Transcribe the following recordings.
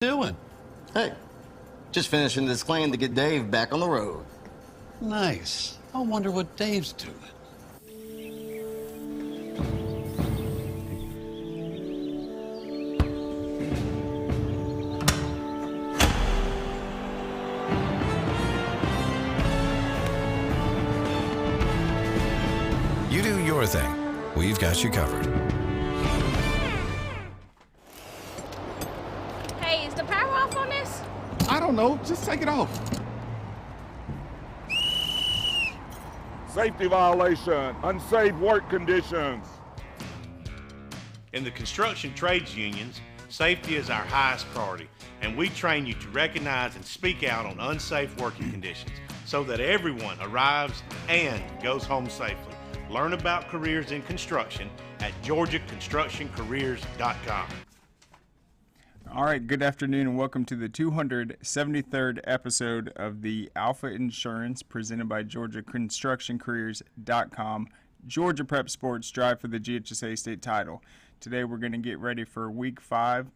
doing? Hey, just finishing this claim to get Dave back on the road. Nice. I wonder what Dave's doing. You do your thing. We've got you covered. Hey, is the power off on this? I don't know. Just take it off. Safety violation, unsafe work conditions. In the construction trades unions, safety is our highest priority, and we train you to recognize and speak out on unsafe working conditions so that everyone arrives and goes home safely. Learn about careers in construction at georgiaconstructioncareers.com. All right, good afternoon and welcome to the 273rd episode of the Alfa Insurance presented by georgiaconstructioncareers.com Georgia Prep Sports Drive for the GHSA State Title. Today we're going to get ready for Week 5.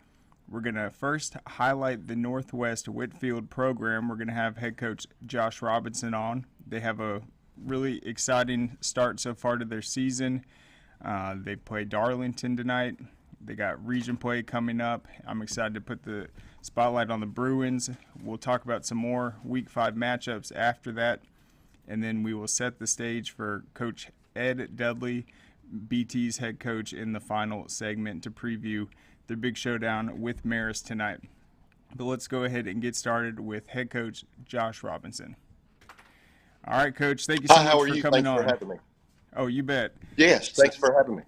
We're going to first highlight the Northwest Whitfield program. We're going to have head coach Josh Robinson on. They have a really exciting start so far to their season. They play Darlington tonight. They got region play coming up. I'm excited to put the spotlight on the Bruins. We'll talk about some more Week 5 matchups after that, and then we will set the stage for Coach Ed Dudley, BT's head coach, in the final segment to preview their big showdown with Marist tonight. But let's go ahead and get started with head coach Josh Robinson. All right, Coach, thank you so much for coming on. Thanks for having me. Oh, you bet. Yes, thanks for having me.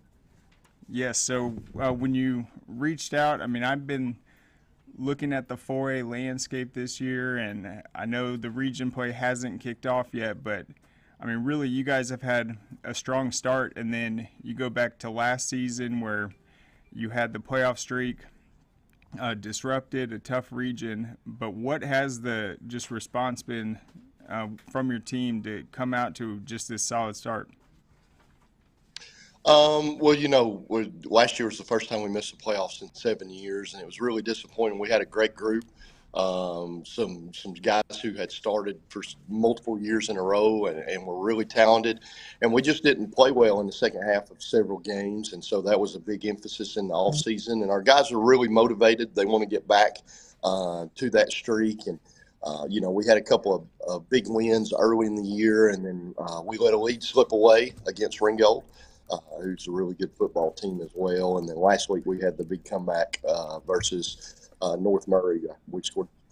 Yes, so when you reached out, I mean, I've been looking at the 4A landscape this year, and I know the region play hasn't kicked off yet, but, I mean, really, you guys have had a strong start, and then you go back to last season where you had the playoff streak disrupted, a tough region, but what has the just response been from your team to come out to just this solid start? Well, last year was the first time we missed the playoffs in 7 years, and it was really disappointing. We had a great group, some guys who had started for multiple years in a row and were really talented, and we just didn't play well in the second half of several games, and so that was a big emphasis in the offseason. And our guys are really motivated. They want to get back to that streak, and we had a couple of big wins early in the year, and then we let a lead slip away against Ringgold, who's a really good football team as well. And then last week we had the big comeback versus North Murray.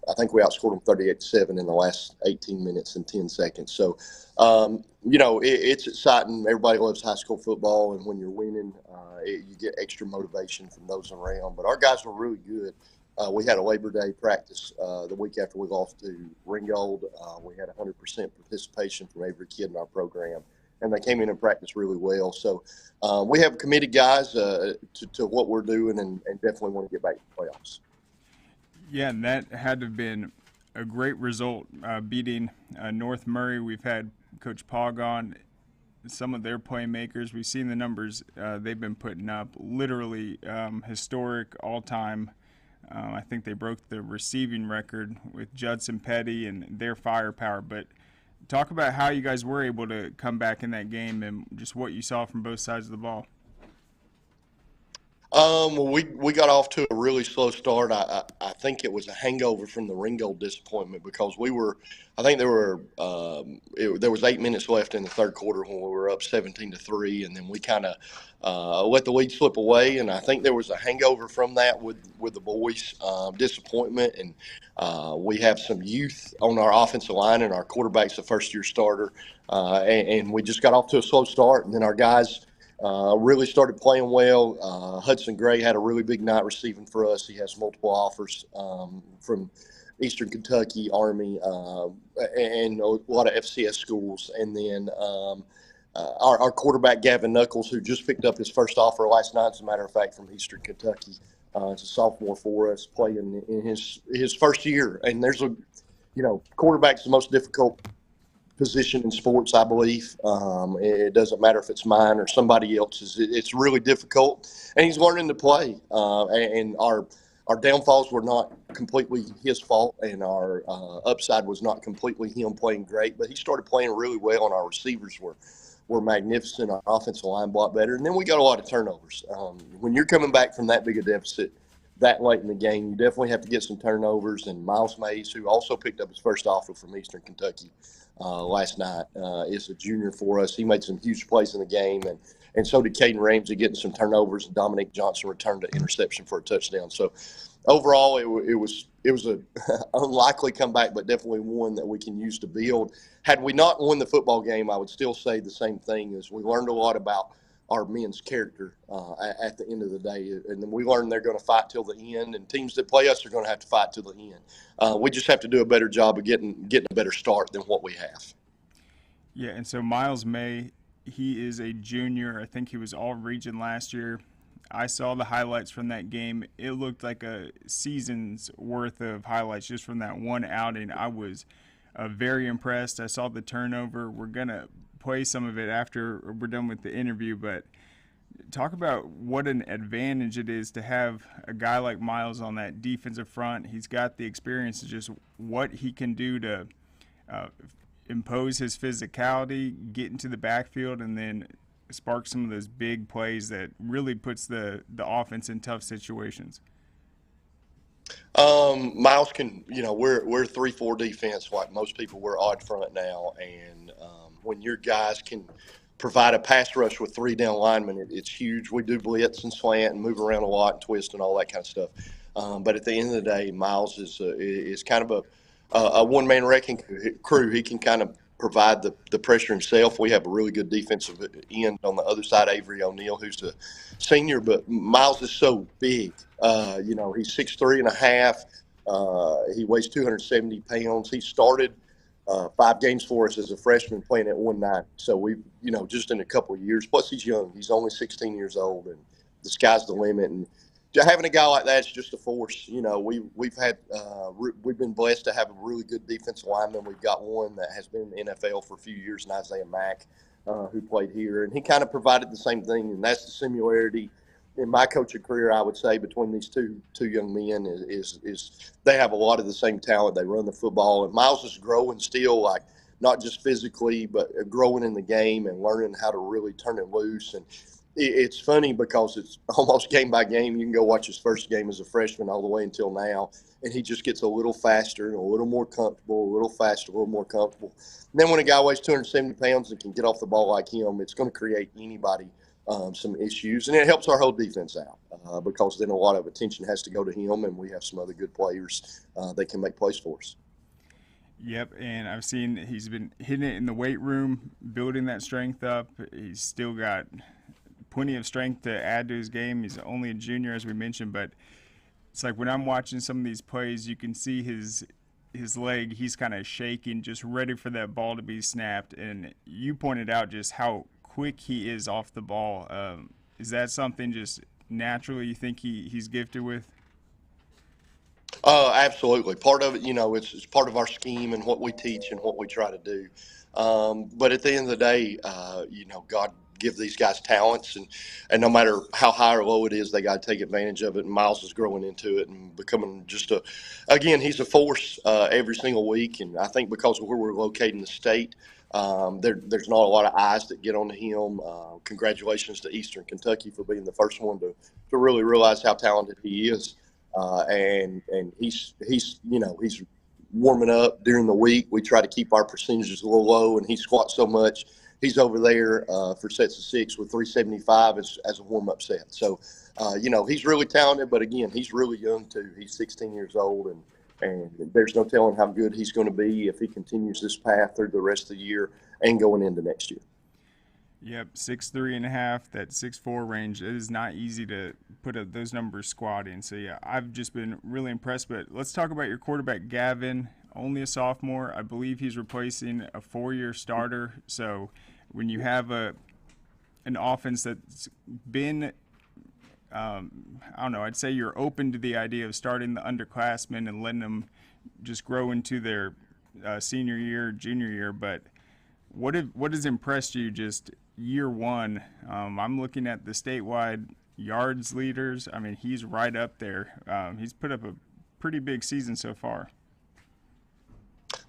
I think we outscored them 38-7 in the last 18 minutes and 10 seconds. So, it's exciting. Everybody loves high school football, and when you're winning, you get extra motivation from those around. But our guys were really good. We had a Labor Day practice the week after we lost to Ringgold. We had 100% participation from every kid in our program, and they came in and practiced really well. So we have committed guys to what we're doing, and definitely want to get back to the playoffs. Yeah, and that had to have been a great result, beating North Murray. We've had Coach Pog on, some of their playmakers. We've seen the numbers they've been putting up, literally historic, all-time. I think they broke the receiving record with Judson Petty and their firepower. But talk about how you guys were able to come back in that game and just what you saw from both sides of the ball. Well, we got off to a really slow start. I think it was a hangover from the Ringgold disappointment because there was 8 minutes left in the third quarter when we were up 17-3, and then we kind of let the lead slip away. And I think there was a hangover from that with the boys, disappointment. And we have some youth on our offensive line, and our quarterback's a first-year starter. And we just got off to a slow start, and then our guys really started playing well. Hudson Gray had a really big night receiving for us. He has multiple offers from Eastern Kentucky, Army, and a lot of FCS schools. And then our quarterback, Gavin Knuckles, who just picked up his first offer last night, as a matter of fact, from Eastern Kentucky. It's a sophomore for us, playing in his first year. And quarterback's the most difficult position in sports, I believe. It doesn't matter if it's mine or somebody else's. It's really difficult, and he's learning to play. And our our downfalls were not completely his fault, and our upside was not completely him playing great. But he started playing really well, and our receivers were magnificent. Our offensive line blocked better, and then we got a lot of turnovers. When you're coming back from that big a deficit that late in the game, you definitely have to get some turnovers. And Miles Mays, who also picked up his first offer from Eastern Kentucky last night, is a junior for us. He made some huge plays in the game, and so did Caden Ramsey, getting some turnovers. And Dominique Johnson returned an interception for a touchdown. So overall, it was a unlikely comeback, but definitely one that we can use to build. Had we not won the football game, I would still say the same thing. Is we learned a lot about our men's character at the end of the day, and then we learned they're going to fight till the end, and teams that play us are going to have to fight till the end. We just have to do a better job of getting a better start than what we have. Yeah, and so Miles May, he is a junior. I think he was all-region last year. I saw the highlights from that game. It looked like a season's worth of highlights just from that one outing. I was very impressed. I saw the turnover. We're going to play some of it after we're done with the interview, but talk about what an advantage it is to have a guy like Miles on that defensive front. He's got the experience of just what he can do to impose his physicality, get into the backfield, and then spark some of those big plays that really puts the offense in tough situations. Miles can, we're 3-4 defense like most people. We're odd front now, and when your guys can provide a pass rush with 3 down linemen, it's huge. We do blitz and slant and move around a lot and twist and all that kind of stuff. But at the end of the day, Miles is kind of a one-man wrecking crew. He can kind of provide the pressure himself. We have a really good defensive end on the other side, Avery O'Neal, who's a senior, but Miles is so big. He's 6'3" and a half. He weighs 270 pounds. He started 5 games for us as a freshman playing at 190. So we, just in a couple of years, plus he's young. He's only 16 years old, and the sky's the limit. And having a guy like that is just a force. We've been blessed to have a really good defensive lineman. We've got one that has been in the NFL for a few years, and Isaiah Mack, who played here, and he kind of provided the same thing. And that's the similarity in my coaching career, I would say, between these two young men is they have a lot of the same talent. They run the football, and Miles is growing still, like not just physically, but growing in the game and learning how to really turn it loose. And it's funny because it's almost game by game. You can go watch his first game as a freshman all the way until now, and he just gets a little faster and a little more comfortable, a little faster, a little more comfortable. And then when a guy weighs 270 pounds and can get off the ball like him, it's going to create anybody some issues, and it helps our whole defense out because then a lot of attention has to go to him, and we have some other good players that can make plays for us. Yep, and I've seen he's been hitting it in the weight room, building that strength up. He's still got plenty of strength to add to his game. He's only a junior, as we mentioned, but it's like when I'm watching some of these plays, you can see his leg, he's kind of shaking, just ready for that ball to be snapped. And you pointed out just how quick he is off the ball. Is that something just naturally you think he's gifted with? Absolutely. Part of it, it's part of our scheme and what we teach and what we try to do. But at the end of the day, God give these guys talents, and no matter how high or low it is, they got to take advantage of it. And Miles is growing into it and becoming just he's a force every single week. And I think because of where we're located in the state, there's not a lot of eyes that get onto him. Congratulations to Eastern Kentucky for being the first one to really realize how talented he is. And he's warming up during the week. We try to keep our percentages a little low, and he squats so much. He's over there for sets of 6 with 375 as a warm-up set. So, he's really talented, but again, he's really young too. He's 16 years old, and there's no telling how good he's going to be if he continues this path through the rest of the year and going into next year. Yep, 6'3" and a half, that 6'4" range. It is not easy to put those numbers squatting. So, yeah, I've just been really impressed. But let's talk about your quarterback, Gavin. Only a sophomore. I believe he's replacing a 4-year starter. So when you have an offense that's been I'd say you're open to the idea of starting the underclassmen and letting them just grow into their senior year, junior year. But what has impressed you just year one? I'm looking at the statewide yards leaders. I mean, he's right up there. He's put up a pretty big season so far.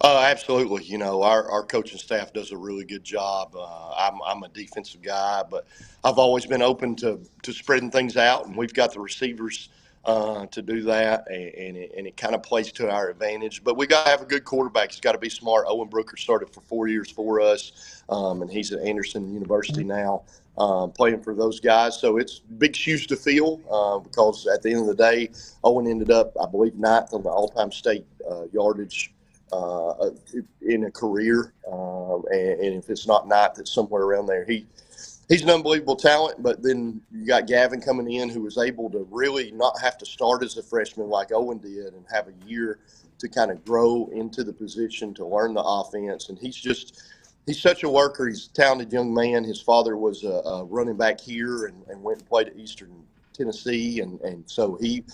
Absolutely. You know, our coaching staff does a really good job. I'm a defensive guy, but I've always been open to spreading things out, and we've got the receivers to do that, and it kind of plays to our advantage. But we got to have a good quarterback. He's got to be smart. Owen Brooker started for 4 years for us, and he's at Anderson University now, playing for those guys. So it's big shoes to fill because at the end of the day, Owen ended up, I believe, 9th on the all-time state yardage in a career, and if it's not 9th, it's somewhere around there. He's an unbelievable talent, but then you got Gavin coming in who was able to really not have to start as a freshman like Owen did and have a year to kind of grow into the position to learn the offense. And he's such a worker. He's a talented young man. His father was a running back here and went and played at Eastern Tennessee, and so he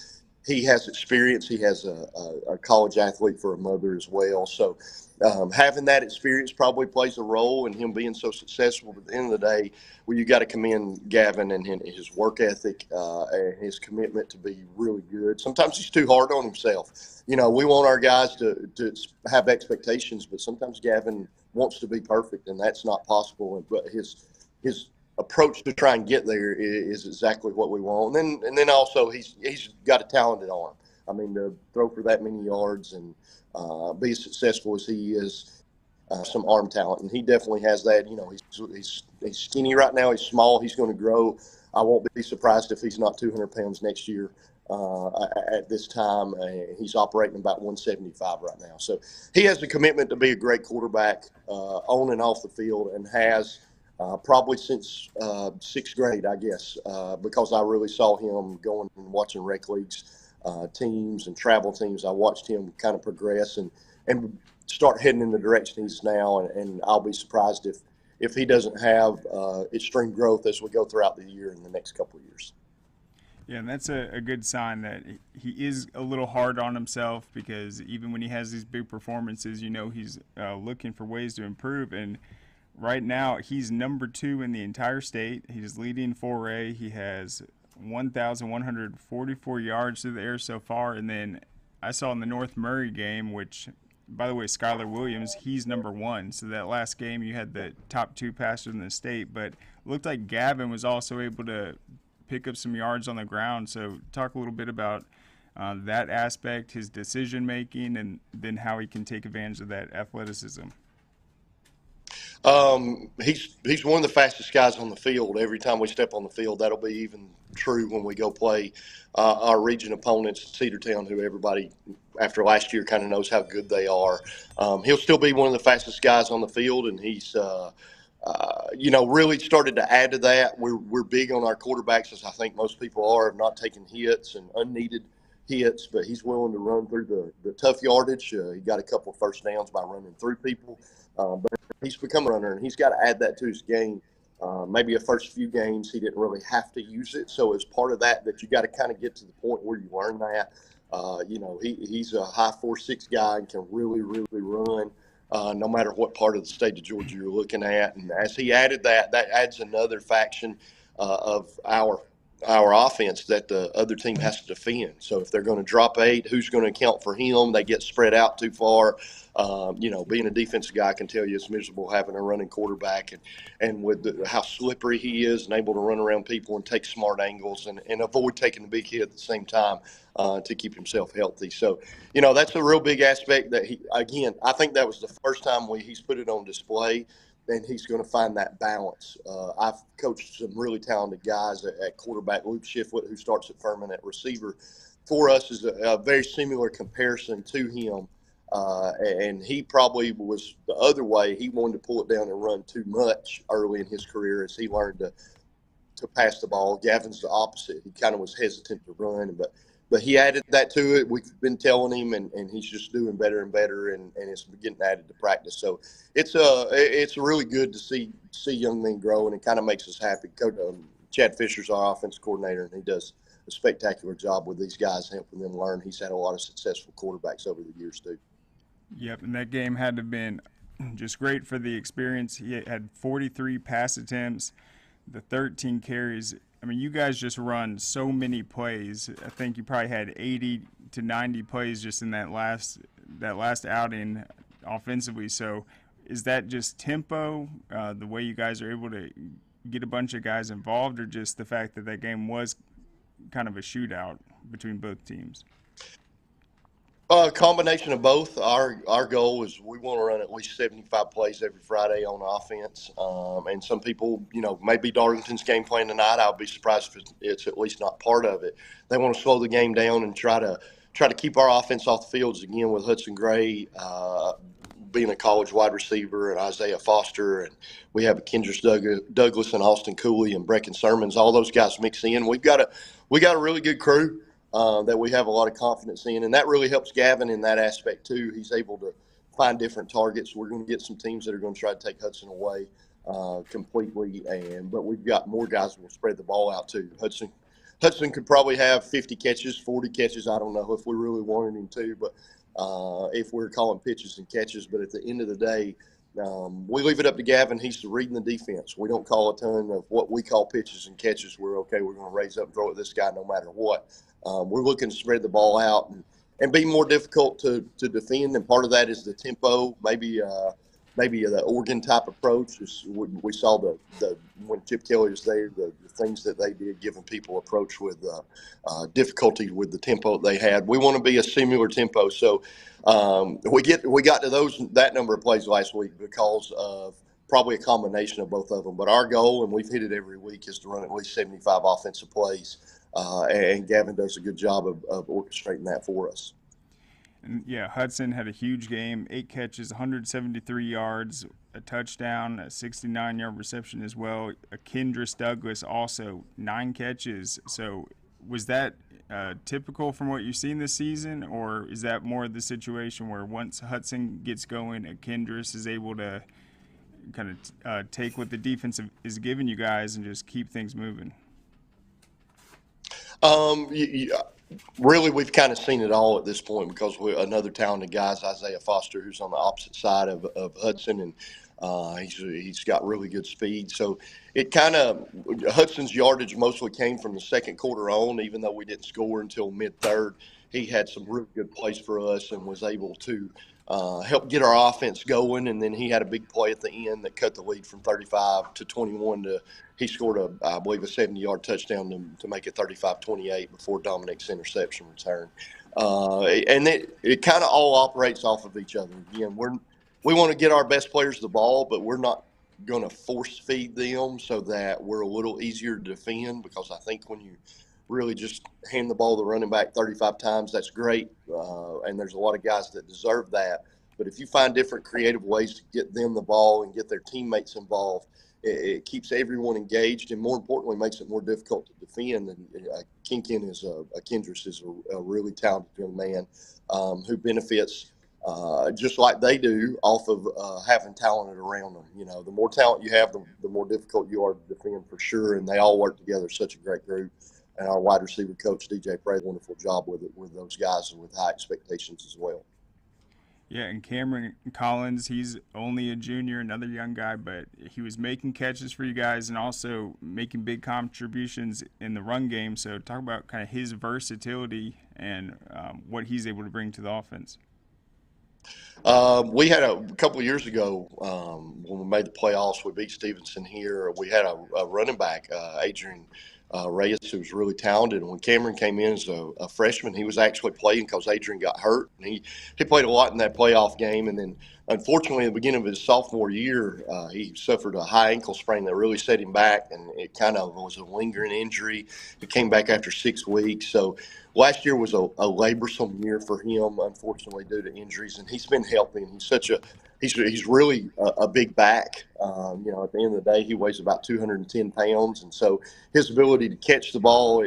has experience. He has a college athlete for a mother as well. So having that experience probably plays a role in him being so successful. But at the end of the day, you got to commend Gavin and his work ethic and his commitment to be really good. Sometimes he's too hard on himself. You know, we want our guys to have expectations, but sometimes Gavin wants to be perfect, and that's not possible. But his approach to try and get there is exactly what we want. And then also he's got a talented arm. I mean, to throw for that many yards and be as successful as he is, some arm talent, and he definitely has that. You know, he's skinny right now. He's small. He's going to grow. I won't be surprised if he's not 200 pounds next year at this time. He's operating about 175 right now. So he has the commitment to be a great quarterback on and off the field, and has probably since 6th grade, I guess, because I really saw him going and watching rec leagues teams and travel teams. I watched him kind of progress and start heading in the direction he's now, and I'll be surprised if he doesn't have extreme growth as we go throughout the year in the next couple of years. Yeah, and that's a good sign that he is a little hard on himself, because even when he has these big performances, you know, he's looking for ways to improve. And right now, he's number 2 in the entire state. He's leading 4A. He has 1,144 yards through the air so far. And then I saw in the North Murray game, which, by the way, Skylar Williams, he's number 1. So that last game, you had the top 2 passers in the state. But it looked like Gavin was also able to pick up some yards on the ground. So talk a little bit about that aspect, his decision-making, and then how he can take advantage of that athleticism. He's one of the fastest guys on the field. Every time we step on the field, that'll be even true when we go play our region opponents, Cedartown, who everybody after last year kind of knows how good they are. He'll still be one of the fastest guys on the field, and he's really started to add to that. We're big on our quarterbacks, as I think most people are, of not taking hits and unneeded hits, but he's willing to run through the tough yardage. He got a couple of first downs by running through people, but he's become a runner, and he's got to add that to his game. Maybe the first few games he didn't really have to use it, so as part of that you got to kind of get to the point where you learn that. He's a high 4.6 guy and can really, really run. No matter what part of the state of Georgia you're looking at. And as he added that adds another faction of our offense that the other team has to defend. So if they're going to drop 8, who's going to account for him? They get spread out too far. Being a defensive guy, I can tell you it's miserable having a running quarterback, and with how slippery he is and able to run around people and take smart angles and avoid taking the big hit at the same time to keep himself healthy. So, that's a real big aspect that I think that was the first time he's put it on display, and he's going to find that balance. I've coached some really talented guys at quarterback. Luke Shiflett, who starts at Furman at receiver, for us is a very similar comparison to him. And he probably was the other way. He wanted to pull it down and run too much early in his career as he learned to pass the ball. Gavin's the opposite. He kind of was hesitant to run, but he added that to it. We've been telling him, and he's just doing better and better, and it's getting added to practice. So it's really good to see young men grow, and it kind of makes us happy. Chad Fisher's our offensive coordinator, and he does a spectacular job with these guys, helping them learn. He's had a lot of successful quarterbacks over the years too. Yep, and that game had to have been just great for the experience. He had 43 pass attempts, the 13 carries. I mean, you guys just run so many plays. I think you probably had 80 to 90 plays just in that last outing offensively. So is that just tempo, the way you guys are able to get a bunch of guys involved, or just the fact that that game was kind of a shootout between both teams? A combination of both. Our goal is we want to run at least 75 plays every Friday on offense. And some people, maybe Darlington's game plan tonight, I'll be surprised if it's at least not part of it. They want to slow the game down and try to keep our offense off the fields again with Hudson Gray being a college wide receiver, and Isaiah Foster, and we have Kendrick Douglas and Austin Cooley and Brecken Sermons. All those guys mix in. We got a really good crew that we have a lot of confidence in, and that really helps Gavin in that aspect too. He's able to find different targets. We're going to get some teams that are going to try to take Hudson away completely, but we've got more guys that will spread the ball out too. Hudson could probably have 50 catches, 40 catches. I don't know if we really wanted him to, but if we're calling pitches and catches. But at the end of the day, we leave it up to Gavin. He's reading the defense. We don't call a ton of what we call pitches and catches. We're going to raise up and throw at this guy no matter what. We're looking to spread the ball out and be more difficult to defend, and part of that is the tempo, maybe the Oregon type approach. We saw the when Chip Kelly was there, the things that they did, giving people approach with difficulty with the tempo they had. We want to be a similar tempo, so we got to that number of plays last week because of probably a combination of both of them. But our goal, and we've hit it every week, is to run at least 75 offensive plays, and Gavin does a good job of orchestrating that for us. And yeah, Hudson had a huge game, 8 catches, 173 yards, a touchdown, a 69-yard reception as well. Kendrick Douglas also 9 catches. So was that typical from what you've seen this season, or is that more of the situation where once Hudson gets going, Kendrick is able to kind of take what the defense is giving you guys and just keep things moving? Really, we've kind of seen it all at this point because another talented guy is Isaiah Foster, who's on the opposite side of Hudson, and he's got really good speed. So it Hudson's yardage mostly came from the second quarter on, even though we didn't score until mid-third. He had some really good plays for us and was able to help get our offense going. And then he had a big play at the end that cut the lead from 35 to 21 he scored I believe a 70-yard touchdown to make it 35-28 before Dominic's interception return. And it kind of all operates off of each other. Again, we want to get our best players the ball, but we're not going to force feed them so that we're a little easier to defend, because I think when you really just hand the ball to the running back 35 times, that's great. And there's a lot of guys that deserve that. But if you find different creative ways to get them the ball and get their teammates involved, it keeps everyone engaged, and more importantly, makes it more difficult to defend. And Kendrick is a really talented young man who benefits just like they do off of having talent around them. The more talent you have, the more difficult you are to defend for sure. And they all work together. Such a great group. And our wide receiver coach, DJ Prey, wonderful job with those guys and with high expectations as well. Yeah, and Cameron Collins, he's only a junior, another young guy, but he was making catches for you guys and also making big contributions in the run game. So talk about kind of his versatility and what he's able to bring to the offense. We had a couple of years ago when we made the playoffs, we beat Stevenson here. We had a running back, Adrian Reyes, who was really talented. And when Cameron came in as a freshman, he was actually playing because Adrian got hurt. And he played a lot in that playoff game. And then, unfortunately, at the beginning of his sophomore year, he suffered a high ankle sprain that really set him back. And it kind of was a lingering injury. He came back after 6 weeks. So last year was a laborsome year for him, unfortunately, due to injuries. And he's been helping. He's really a big back. At the end of the day, he weighs about 210 pounds. And so his ability to catch the ball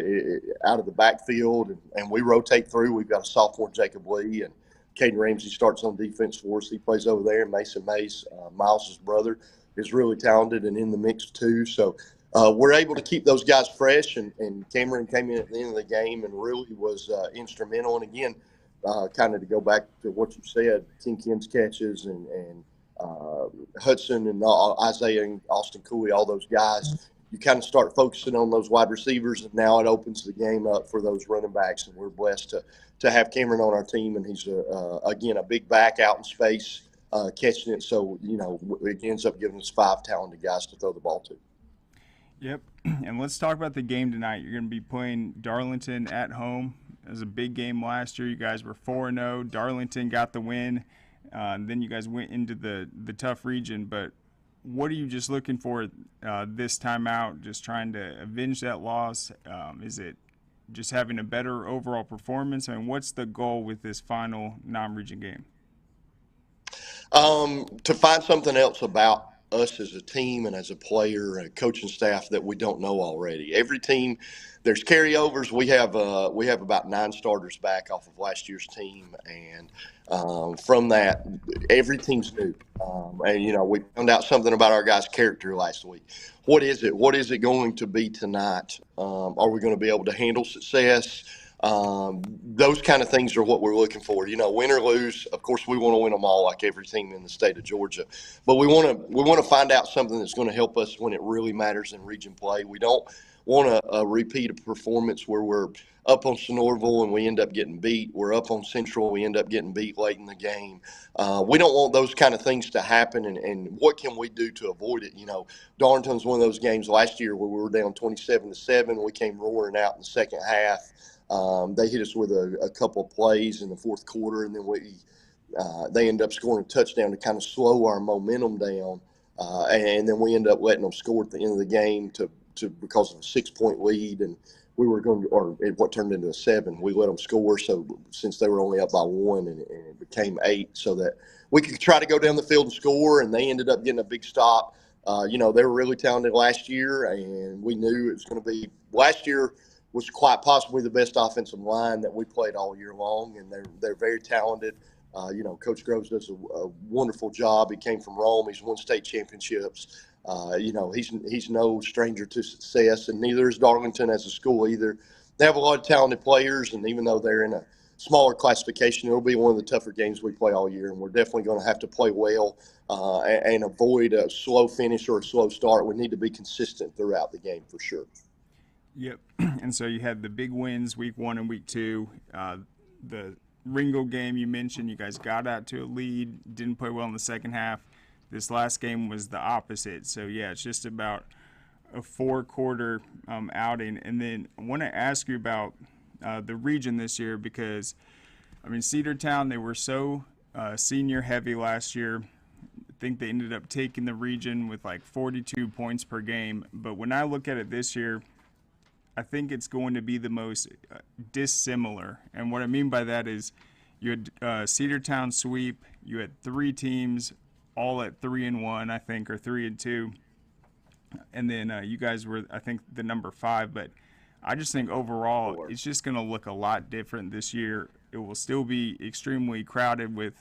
out of the backfield, and we rotate through. We've got a sophomore, Jacob Lee, and Caden Ramsey starts on defense for us. He plays over there. And Mason Mays, Miles' brother, is really talented and in the mix too. So we're able to keep those guys fresh. And Cameron came in at the end of the game and really was instrumental. And again, kind of to go back to what you said, Ken's catches and Hudson and Isaiah and Austin Cooley, all those guys, you kind of start focusing on those wide receivers, and now it opens the game up for those running backs. And we're blessed to have Cameron on our team, and he's again a big back out in space, catching it. So it ends up giving us 5 talented guys to throw the ball to. Yep. And let's talk about the game tonight. You're going to be playing Darlington at home. It was a big game last year. You guys were 4-0. Darlington got the win. Then you guys went into the tough region. But what are you just looking for this time out, just trying to avenge that loss? Is it just having a better overall performance? I mean, what's the goal with this final non-region game? To find something else about us as a team and as a player and a coaching staff that we don't know already. Every team, there's carryovers. We have about 9 starters back off of last year's team, and from that, every team's new. And we found out something about our guys' character last week. What is it? What is it going to be tonight? Are we going to be able to handle success? Those kind of things are what we're looking for. Win or lose, of course, we want to win them all, like every team in the state of Georgia. But we want to find out something that's going to help us when it really matters in region play. We don't want a repeat of performance where we're up on Sonoraville and we end up getting beat. We're up on Central and we end up getting beat late in the game. We don't want those kind of things to happen. And what can we do to avoid it? Darlington's one of those games last year where we were down 27-7. We came roaring out in the second half. They hit us with a couple of plays in the fourth quarter, and then they end up scoring a touchdown to kind of slow our momentum down. And then we end up letting them score at the end of the game because of a 6-point lead, and we were going to, or what turned into a 7. We let them score, so since they were only up by 1, and it became 8, so that we could try to go down the field and score, and they ended up getting a big stop. They were really talented last year, and we knew it was going to be last year was quite possibly the best offensive line that we played all year long, and they're very talented. Coach Groves does a wonderful job. He came from Rome. He's won state championships. He's no stranger to success, and neither is Darlington as a school either. They have a lot of talented players, and even though they're in a smaller classification, it'll be one of the tougher games we play all year, and we're definitely going to have to play well and avoid a slow finish or a slow start. We need to be consistent throughout the game for sure. Yep. And so you had the big wins week 1 and week 2. The Ringo game you mentioned, you guys got out to a lead, didn't play well in the second half. This last game was the opposite. So, yeah, it's just about a 4-quarter outing. And then I want to ask you about the region this year because, Cedartown, they were so senior heavy last year. I think they ended up taking the region with like 42 points per game. But when I look at it this year, I think it's going to be the most dissimilar. And what I mean by that is you had Cedartown sweep. You had 3 teams all at 3-1, I think, or 3-2. And then you guys were, I think, the number 5. But I just think overall it's just going to look a lot different this year. It will still be extremely crowded with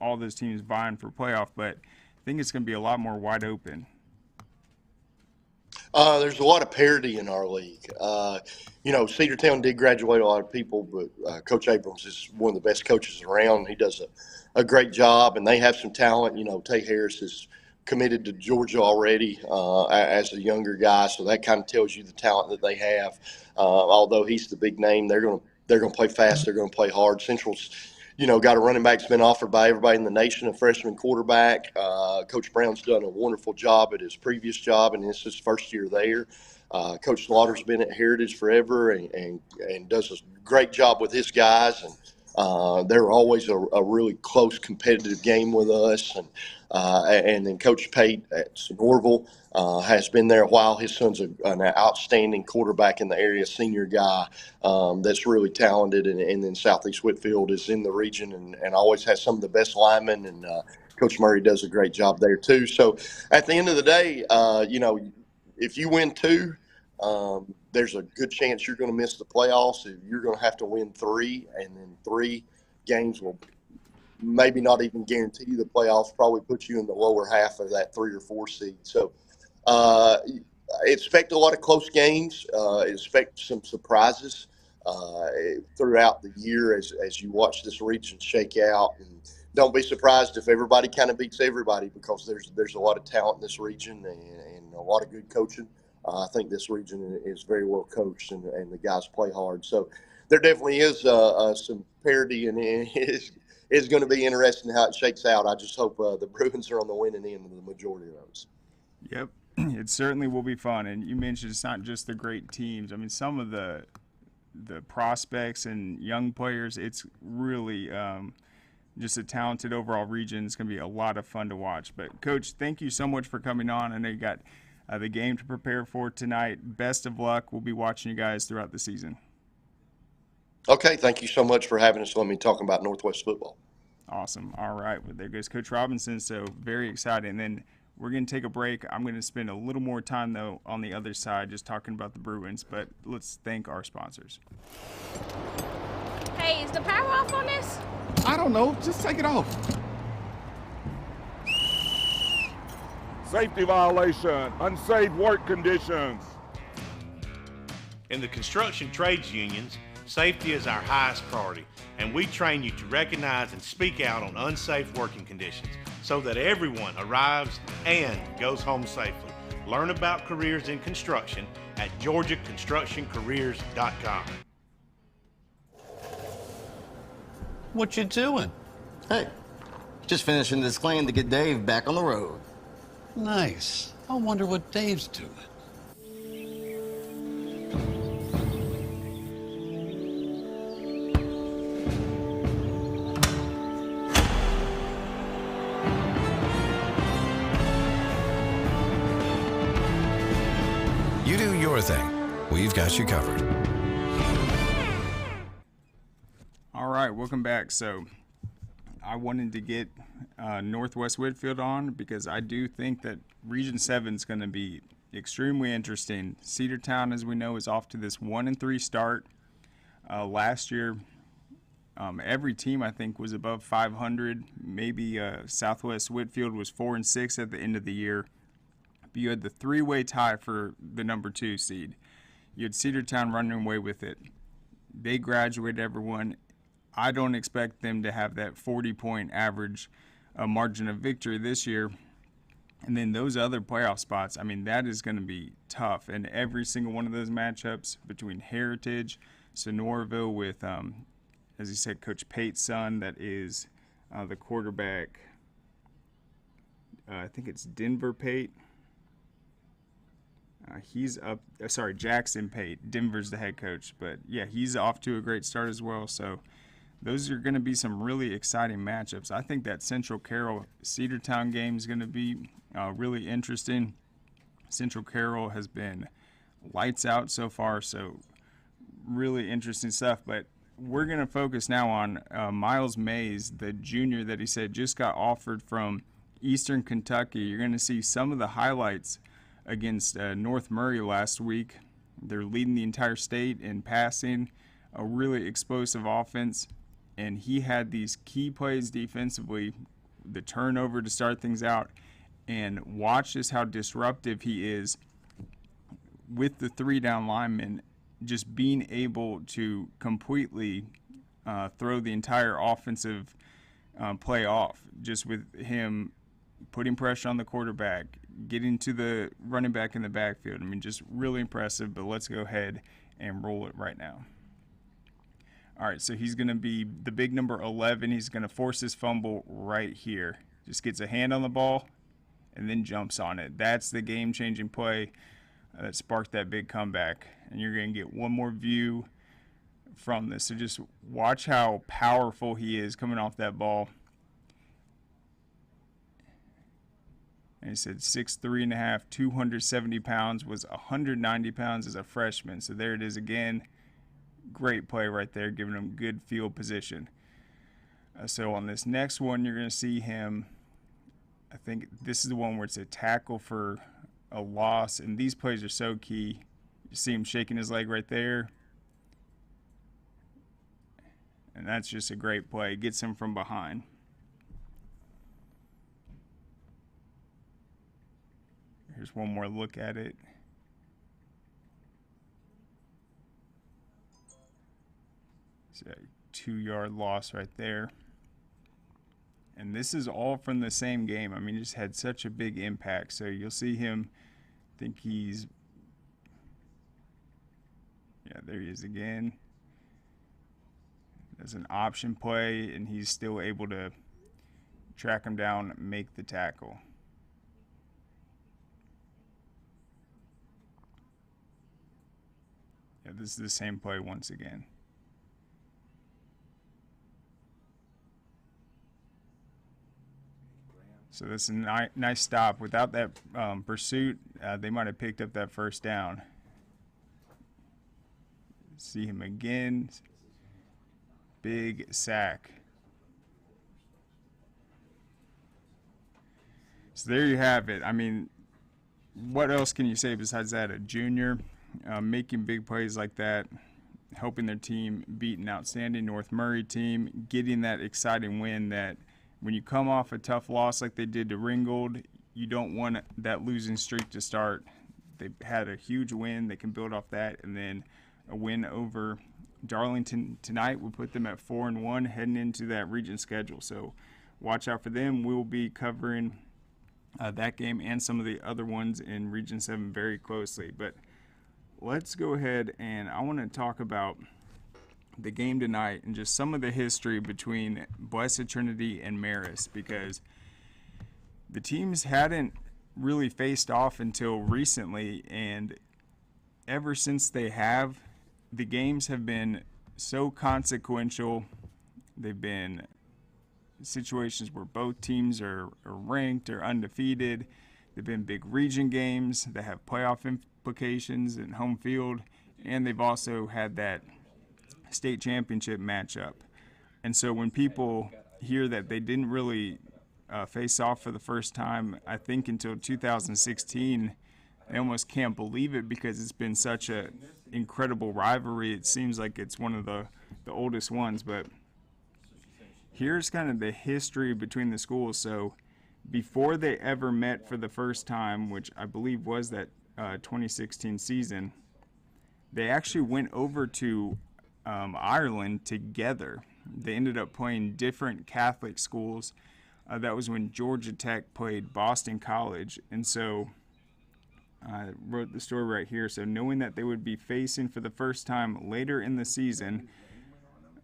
all those teams vying for playoff, but I think it's going to be a lot more wide open. There's a lot of parity in our league. Cedartown did graduate a lot of people, but Coach Abrams is one of the best coaches around. He does a great job, and they have some talent. Tay Harris is committed to Georgia already as a younger guy, so that kind of tells you the talent that they have. Although he's the big name, they're going to play fast. They're going to play hard. Central's got a running back that's been offered by everybody in the nation, a freshman quarterback. Coach Brown's done a wonderful job at his previous job, and this is his first year there. Coach Slaughter's been at Heritage forever and does a great job with his guys. And they're always a really close, competitive game with us. And then Coach Pate at Sonoraville has been there a while. His son's an outstanding quarterback in the area, senior guy that's really talented. And then Southeast Whitfield is in the region and always has some of the best linemen. And Coach Murray does a great job there too. So at the end of the day, if you win 2, there's a good chance you're going to miss the playoffs. You're going to have to win 3, and then 3 games will maybe not even guarantee you the playoffs, probably put you in the lower half of that 3 or 4 seed. So expect a lot of close games. Expect some surprises throughout the year as you watch this region shake out. And don't be surprised if everybody kind of beats everybody because there's a lot of talent in this region and a lot of good coaching. I think this region is very well coached, and the guys play hard. So there definitely is some parity, and it's going to be interesting how it shakes out. I just hope the Bruins are on the winning end of the majority of those. Yep, it certainly will be fun. And you mentioned it's not just the great teams. I mean, some of the prospects and young players, it's really just a talented overall region. It's going to be a lot of fun to watch. But, Coach, thank you so much for coming on. I know you got the game to prepare for tonight. Best of luck. We'll be watching you guys throughout the season. Okay, thank you so much for having us. Let me talk about Northwest football. Awesome. All right. Well, there goes Coach Robinson. So very excited. And then we're going to take a break. I'm going to spend a little more time, though, on the other side just talking about the Bruins. But let's thank our sponsors. Hey, is the power off on this? I don't know. Just take it off. Safety violation, unsafe work conditions. In the construction trades unions, safety is our highest priority, and we train you to recognize and speak out on unsafe working conditions so that everyone arrives and goes home safely. Learn about careers in construction at georgiaconstructioncareers.com. What you doing? Hey, just finishing this claim to get Dave back on the road. Nice. I wonder what Dave's doing. You do your thing. We've got you covered. All right, welcome back. So I wanted to get Northwest Whitfield on because I do think that Region 7 is going to be extremely interesting. Cedartown, as we know, is off to this 1-3 start. Last year, every team, I think, was above 500. Maybe Southwest Whitfield was 4-6 at the end of the year. But you had the three-way tie for the number 2 seed. You had Cedartown running away with it. They graduated everyone. I don't expect them to have that 40-point average margin of victory this year. And then those other playoff spots, I mean, that is going to be tough. And every single one of those matchups between Heritage, Sonoraville with, as you said, Coach Pate's son, that is the quarterback. I think it's Denver Pate. He's up, Jackson Pate. Denver's the head coach. But, yeah, he's off to a great start as well. So those are going to be some really exciting matchups. I think that Central Carroll Cedartown game is going to be really interesting. Central Carroll has been lights out so far, so really interesting stuff. But we're going to focus now on Miles Mays, the junior that he said just got offered from Eastern Kentucky. You're going to see some of the highlights against North Murray last week. They're leading the entire state in passing, a really explosive offense. And he had these key plays defensively, the turnover to start things out. And watch just how disruptive he is with the 3-down linemen, just being able to completely throw the entire offensive play off, just with him putting pressure on the quarterback, getting to the running back in the backfield. I mean, just really impressive, but let's go ahead and roll it right now. All right, so he's going to be the big number 11. He's going to force his fumble right here. Just gets a hand on the ball and then jumps on it. That's the game-changing play that sparked that big comeback. And you're going to get one more view from this. So just watch how powerful he is coming off that ball. And he said 6'3.5", 270 pounds, was 190 pounds as a freshman. So there it is again. Great play right there, giving him good field position. So on this next one, you're going to see him, I think this is the one where it's a tackle for a loss, and these plays are so key. You see him shaking his leg right there. And that's just a great play. Gets him from behind. Here's one more look at it. It's a 2-yard loss right there. And this is all from the same game. I mean, just had such a big impact. So you'll see him, I think he's Yeah, there he is again. There's an option play, and he's still able to track him down, make the tackle. Yeah, this is the same play once again. So that's a nice stop. Without that pursuit, they might have picked up that first down. See him again. Big sack. So there you have it. I mean, what else can you say besides that? A junior making big plays like that, helping their team beat an outstanding North Murray team, getting that exciting win that when you come off a tough loss like they did to Ringgold, you don't want that losing streak to start. They had a huge win. They can build off that, and then a win over Darlington tonight will put them at 4-1 heading into that region schedule. So watch out for them. We'll be covering that game and some of the other ones in Region 7 very closely. But let's go ahead, and I want to talk about the game tonight and just some of the history between Blessed Trinity and Marist, because the teams hadn't really faced off until recently, and ever since they have, the games have been so consequential. They've been situations where both teams are ranked or undefeated. They've been big region games that have playoff implications and home field, and they've also had that state championship matchup. And so when people hear that they didn't really face off for the first time, I think until 2016, they almost can't believe it, because it's been such a incredible rivalry. It seems like it's one of the oldest ones. But here's kind of the history between the schools. So before they ever met for the first time, which I believe was that 2016 season, they actually went over to Ireland together. They ended up playing different Catholic schools. That was when Georgia Tech played Boston College. And so I wrote the story right here. So knowing that they would be facing for the first time later in the season,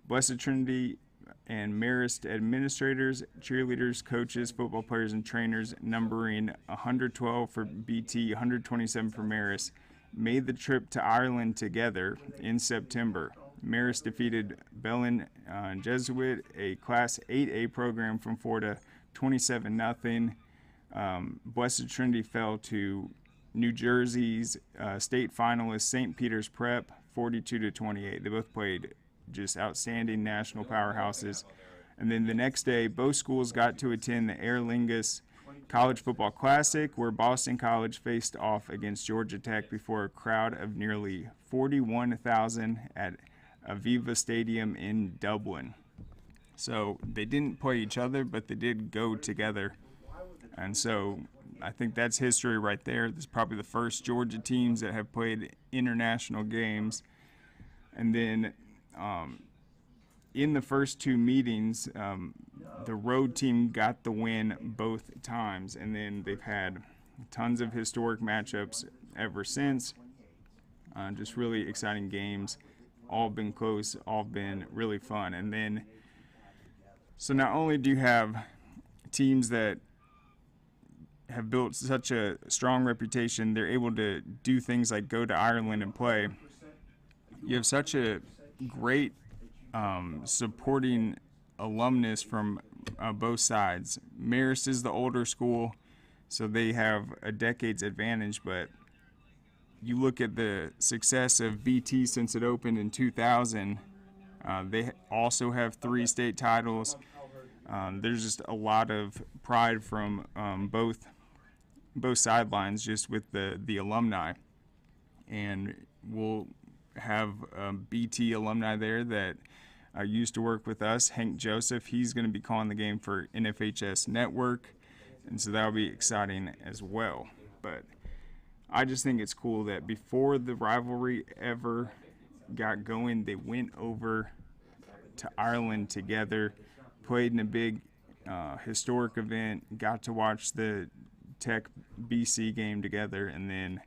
Blessed Trinity and Marist administrators, cheerleaders, coaches, football players, and trainers, numbering 112 for BT, 127 for Marist, made the trip to Ireland together in September. Marist defeated Bellin Jesuit, a Class 8A program from Florida, 27-0. Blessed Trinity fell to New Jersey's state finalist St. Peter's Prep, 42-28. They both played just outstanding national powerhouses. And then the next day, both schools got to attend the Aer Lingus College Football Classic, where Boston College faced off against Georgia Tech before a crowd of nearly 41,000 at Aviva Stadium in Dublin. So they didn't play each other, but they did go together. And so I think that's history right there. This is probably the first Georgia teams that have played international games. And then in the first two meetings, the road team got the win both times. And then they've had tons of historic matchups ever since. Just really exciting games. All been close, all been really fun. And then, so not only do you have teams that have built such a strong reputation, they're able to do things like go to Ireland and play. You have such a great supporting alumnus from both sides. Marist is the older school, so they have a decade's advantage, but you look at the success of BT since it opened in 2000. They also have 3 state titles. There's just a lot of pride from both sidelines, just with the alumni. And we'll have BT alumni there that used to work with us. Hank Joseph, he's going to be calling the game for NFHS Network, and so that'll be exciting as well. But I just think it's cool that before the rivalry ever got going, they went over to Ireland together, played in a big historic event, got to watch the Tech BC game together, and then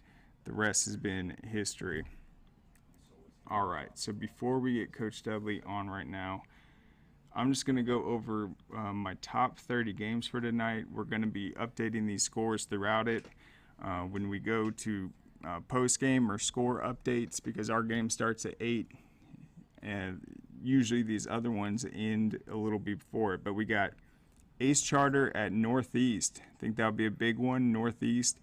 the rest has been history. All right, so before we get Coach Dudley on right now, I'm just going to go over my top 30 games for tonight. We're going to be updating these scores throughout it when we go to post-game or score updates, because our game starts at 8, and usually these other ones end a little before it. But we got Ace Charter at Northeast. I think that'll be a big one. Northeast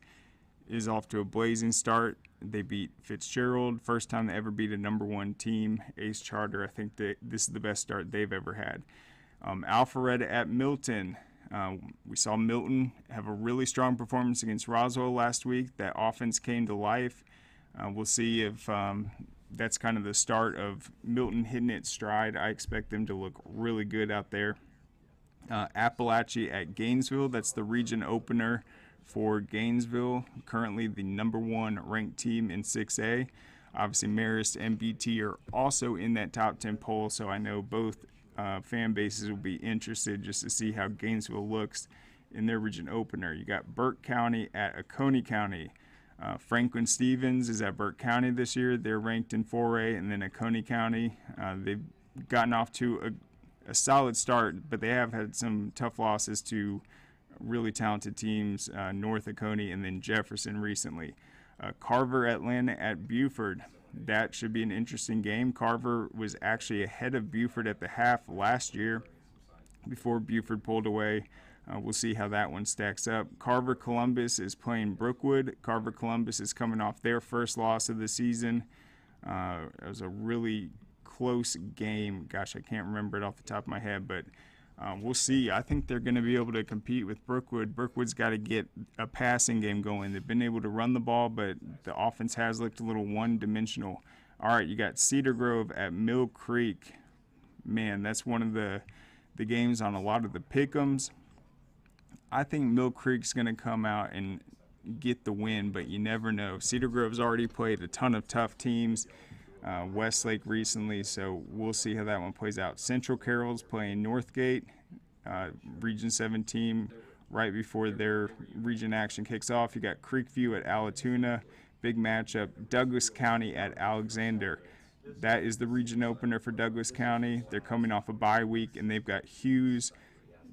is off to a blazing start. They beat Fitzgerald, first time they ever beat a number 1 team. Ace Charter, I think that this is the best start they've ever had. Alpharetta at Milton. We saw Milton have a really strong performance against Roswell last week. That offense came to life. We'll see if that's kind of the start of Milton hitting its stride. I expect them to look really good out there. Appalachia at Gainesville. That's the region opener for Gainesville, currently the number 1 ranked team in 6A. Obviously, Marist and BT are also in that top 10 poll, so I know both fan bases will be interested just to see how Gainesville looks in their region opener. You got Burke County at Oconee County. Franklin Stevens is at Burke County this year. They're ranked in 4A, and then Oconee County. They've gotten off to a solid start, but they have had some tough losses to really talented teams, North Oconee and then Jefferson recently. Carver Atlanta at Buford. That should be an interesting game. Carver was actually ahead of Buford at the half last year before Buford pulled away. We'll see how that one stacks up. Carver Columbus is playing Brookwood. Carver Columbus is coming off their first loss of the season. It was a really close game. Gosh, I can't remember it off the top of my head, but we'll see. I think they're going to be able to compete with Brookwood. Brookwood's got to get a passing game going. They've been able to run the ball, but the offense has looked a little one-dimensional. All right, you got Cedar Grove at Mill Creek. Man, that's one of the games on a lot of the pick'ems. I think Mill Creek's going to come out and get the win, but you never know. Cedar Grove's already played a ton of tough teams. Westlake recently, so we'll see how that one plays out. Central Carroll's playing Northgate, Region 7 team, right before their region action kicks off. You got Creekview at Alatoona, big matchup. Douglas County at Alexander. That is the region opener for Douglas County. They're coming off a bye week, and they've got Hughes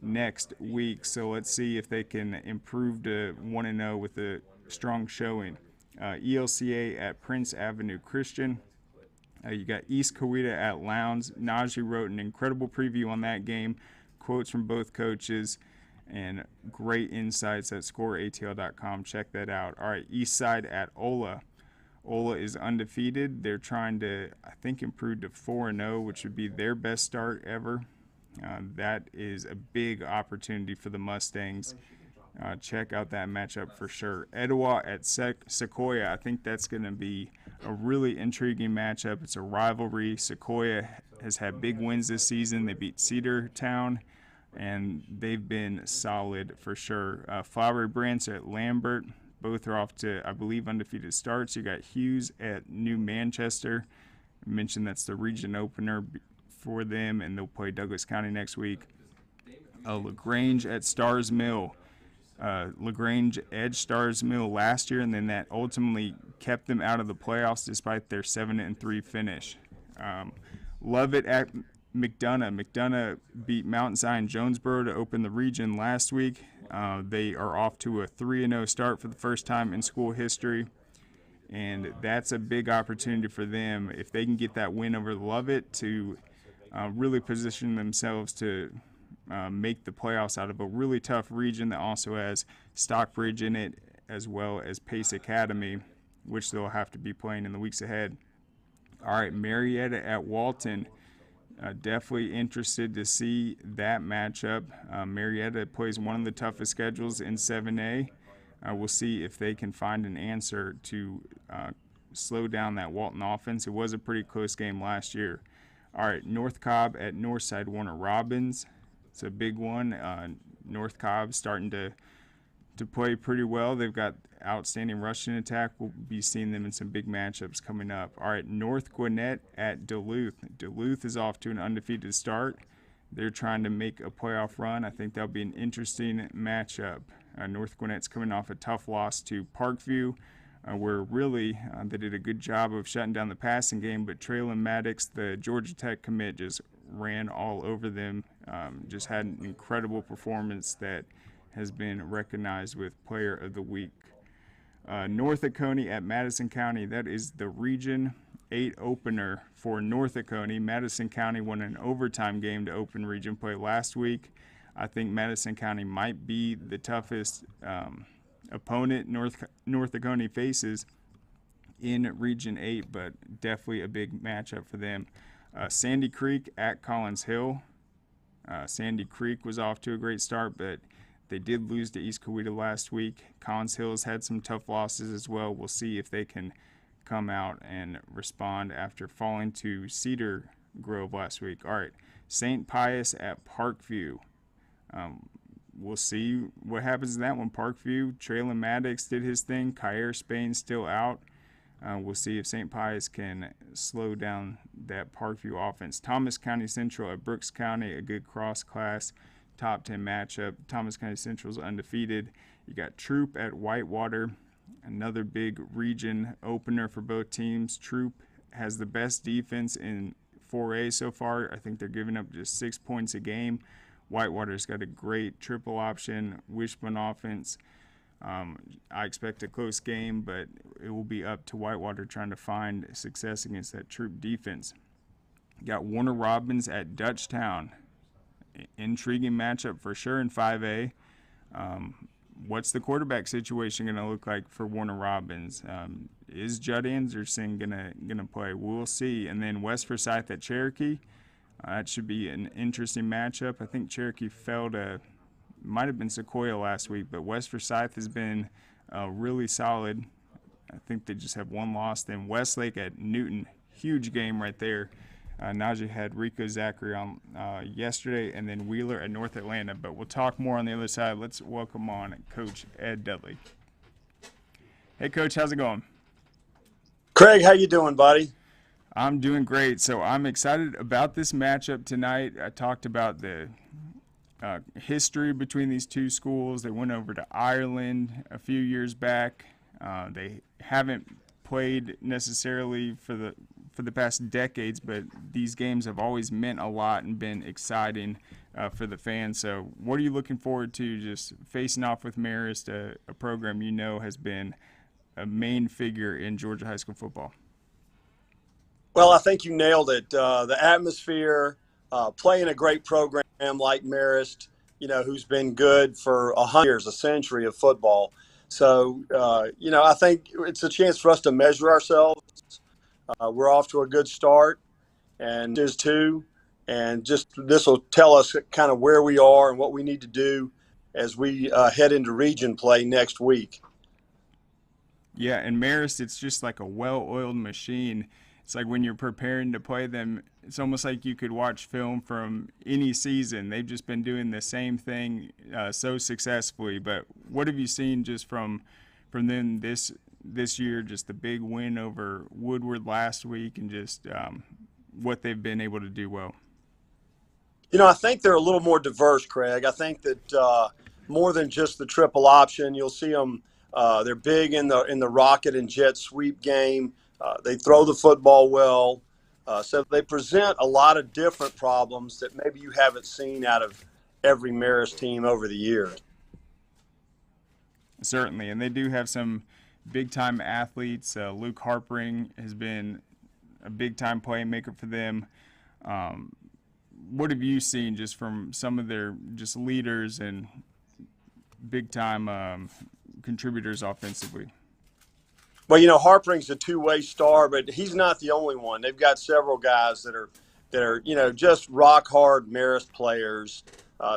next week, so let's see if they can improve to 1-0 with a strong showing. ELCA at Prince Avenue Christian. You got East Coweta at Lowndes. Najee wrote an incredible preview on that game, quotes from both coaches, and great insights at scoreatl.com. Check that out. All right, East Side at Ola. Ola is undefeated. They're trying to, I think, improve to 4-0, which would be their best start ever. That is a big opportunity for the Mustangs. Check out that matchup for sure. Etowah at Sequoia. I think that's going to be a really intriguing matchup. It's a rivalry. Sequoia has had big wins this season. They beat Cedartown, and they've been solid for sure. Flowery Branch at Lambert. Both are off to, I believe, undefeated starts. You got Hughes at New Manchester. I mentioned that's the region opener for them, and they'll play Douglas County next week. LaGrange at Stars Mill. LaGrange edged Stars Mill last year, and then that ultimately kept them out of the playoffs despite their 7-3 finish. Lovett at McDonough. McDonough beat Mount Zion Jonesboro to open the region last week. They are off to a 3-0 start for the first time in school history, and that's a big opportunity for them if they can get that win over Lovett to really position themselves to make the playoffs out of a really tough region that also has Stockbridge in it, as well as Pace Academy, which they'll have to be playing in the weeks ahead. All right, Marietta at Walton. Definitely interested to see that matchup. Marietta plays one of the toughest schedules in 7A. We'll see if they can find an answer to slow down that Walton offense. It was a pretty close game last year. All right, North Cobb at Northside Warner Robins. It's a big one. North Cobb starting to play pretty well. They've got outstanding rushing attack. We'll be seeing them in some big matchups coming up. All right, North Gwinnett at Duluth. Duluth is off to an undefeated start. They're trying to make a playoff run. I think that'll be an interesting matchup. North Gwinnett's coming off a tough loss to Parkview. where really they did a good job of shutting down the passing game, but Traylon Maddox, the Georgia Tech commit, just ran all over them, just had an incredible performance that has been recognized with Player of the Week. North Oconee at Madison County, that is the Region 8 opener for North Oconee. Madison County won an overtime game to open region play last week. I think Madison County might be the toughest opponent North Oconee faces in Region 8, but definitely a big matchup for them. Sandy Creek at Collins Hill. Sandy Creek was off to a great start, but they did lose to East Coweta last week. Collins Hill has had some tough losses as well. We'll see if they can come out and respond after falling to Cedar Grove last week. All right, St. Pius at Parkview. We'll see what happens in that one. Parkview, Traylon Maddox did his thing. Kyer Spain still out. We'll see if St. Pius can slow down that Parkview offense. Thomas County Central at Brooks County, a good cross-class top 10 matchup. Thomas County Central is undefeated. You got Troop at Whitewater, another big region opener for both teams. Troop has the best defense in 4A so far. I think they're giving up just 6 points a game. Whitewater's got a great triple option, wishbone offense. I expect a close game, but it will be up to Whitewater trying to find success against that Troop defense. You got Warner Robins at Dutchtown. Intriguing matchup for sure in 5A. What's the quarterback situation going to look like for Warner Robins? Is Judd Anderson gonna play? We'll see. And then West Forsyth at Cherokee. That should be an interesting matchup. I think Cherokee fell to, might have been Sequoia last week, but West Forsyth has been really solid. I think they just have one loss. Then Westlake at Newton, huge game right there. Najee had Rico Zachary on yesterday, and then Wheeler at North Atlanta. But we'll talk more on the other side. Let's welcome on Coach Ed Dudley. Hey, Coach, how's it going? Craig, how you doing, buddy? I'm doing great. So I'm excited about this matchup tonight. I talked about the history between these two schools. They went over to Ireland a few years back. They haven't played necessarily for the past decades, but these games have always meant a lot and been exciting for the fans. So what are you looking forward to, just facing off with Marist, a program you know has been a main figure in Georgia high school football? Well, I think you nailed it. The atmosphere, playing a great program like Marist, who's been good for 100 years, a century of football. So, I think it's a chance for us to measure ourselves. We're off to a good start, and is too. And just this will tell us kind of where we are and what we need to do as we head into region play next week. Yeah, and Marist, it's just like a well-oiled machine. It's like when you're preparing to play them, it's almost like you could watch film from any season. They've just been doing the same thing so successfully. But what have you seen just from them this year, just the big win over Woodward last week, and just what they've been able to do well? I think they're a little more diverse, Craig. I think that more than just the triple option, you'll see them. They're big in the rocket and jet sweep game. They throw the football well. So they present a lot of different problems that maybe you haven't seen out of every Marist team over the years. Certainly, and they do have some big-time athletes. Luke Harpering has been a big-time playmaker for them. What have you seen just from some of their just leaders and big-time contributors offensively? Well, Harpering's a two-way star, but he's not the only one. They've got several guys that are just rock-hard Marist players.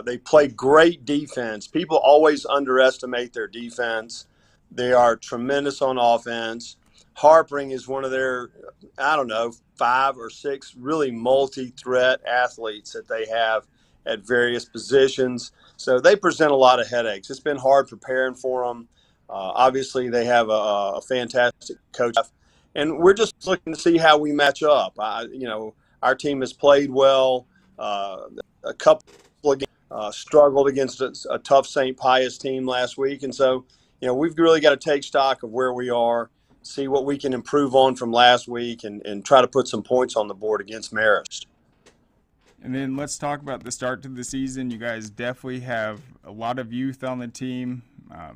They play great defense. People always underestimate their defense. They are tremendous on offense. Harpering is one of their, 5 or 6 really multi-threat athletes that they have at various positions. So they present a lot of headaches. It's been hard preparing for them. Obviously, they have a fantastic coach, and we're just looking to see how we match up. Our team has played well. A couple of games, struggled against a tough St. Pius team last week, and so we've really got to take stock of where we are see what we can improve on from last week, and try to put some points on the board against Marist. And then let's talk about the start to the season. You guys definitely have a lot of youth on the team.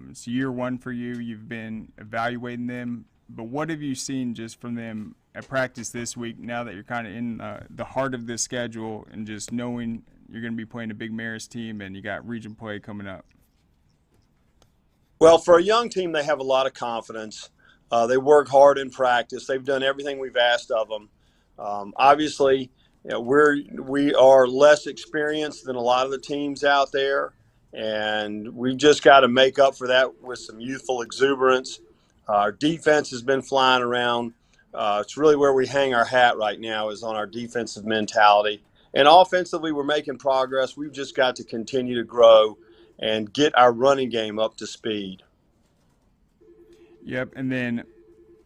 It's year one for you. You've been evaluating them. But what have you seen just from them at practice this week, now that you're kind of in the heart of this schedule and just knowing you're going to be playing a big Marist team and you got region play coming up? Well, for a young team, they have a lot of confidence. They work hard in practice. They've done everything we've asked of them. Obviously, we are less experienced than a lot of the teams out there, and we've just got to make up for that with some youthful exuberance. Our defense has been flying around. It's really where we hang our hat right now, is on our defensive mentality. And offensively, we're making progress. We've just got to continue to grow and get our running game up to speed. Yep, and then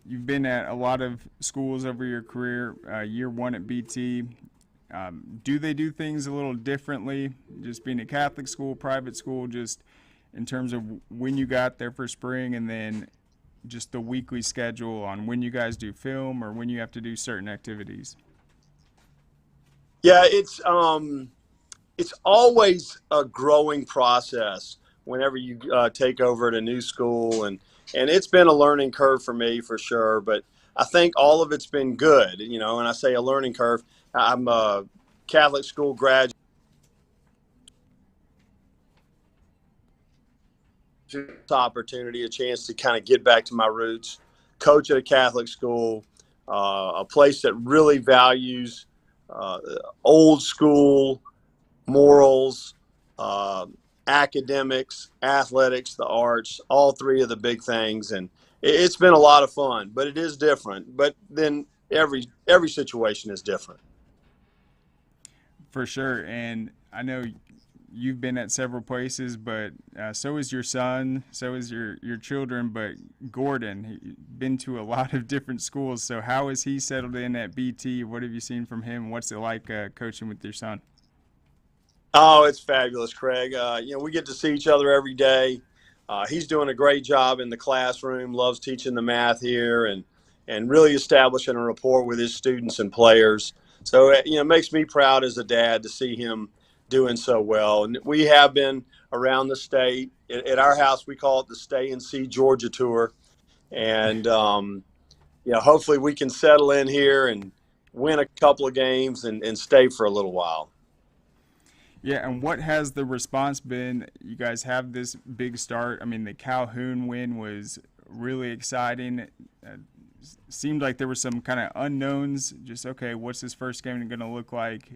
you've been at a lot of schools over your career, year one at BT. Do they do things a little differently, just being a Catholic school, private school, just in terms of when you got there for spring, and then just the weekly schedule on when you guys do film or when you have to do certain activities? Yeah, it's always a growing process whenever you take over at a new school, and it's been a learning curve for me for sure. But I think all of it's been good, and I say a learning curve. I'm a Catholic school graduate. Opportunity, a chance to kind of get back to my roots, coach at a Catholic school, a place that really values old school morals, academics, athletics, the arts, all three of the big things. And it's been a lot of fun, but it is different. But then every situation is different. For sure. And I know you've been at several places, but so is your son, so is your children. But Gordon, he's been to a lot of different schools. So how has he settled in at BT? What have you seen from him? What's it like coaching with your son? Oh, it's fabulous, Craig. We get to see each other every day. He's doing a great job in the classroom, loves teaching the math here, and really establishing a rapport with his students and players. So, it makes me proud as a dad to see him doing so well. And we have been around the state. At our house, we call it the Stay and See Georgia Tour. And, hopefully we can settle in here and win a couple of games and stay for a little while. Yeah, and what has the response been? You guys have this big start. I mean, the Calhoun win was really exciting. Seemed like there were some kind of unknowns. Just, okay, what's this first game going to look like?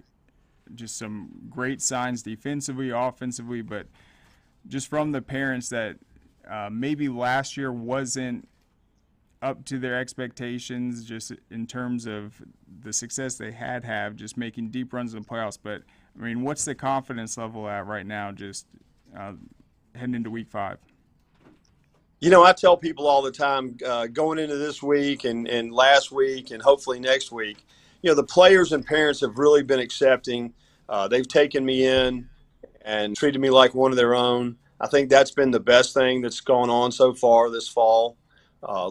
Just some great signs defensively, offensively, but just from the parents that maybe last year wasn't up to their expectations, just in terms of the success they had, just making deep runs in the playoffs. But, I mean, what's the confidence level at right now, just heading into week 5? I tell people all the time, going into this week and last week and hopefully next week, the players and parents have really been accepting. They've taken me in and treated me like one of their own. I think that's been the best thing that's gone on so far this fall.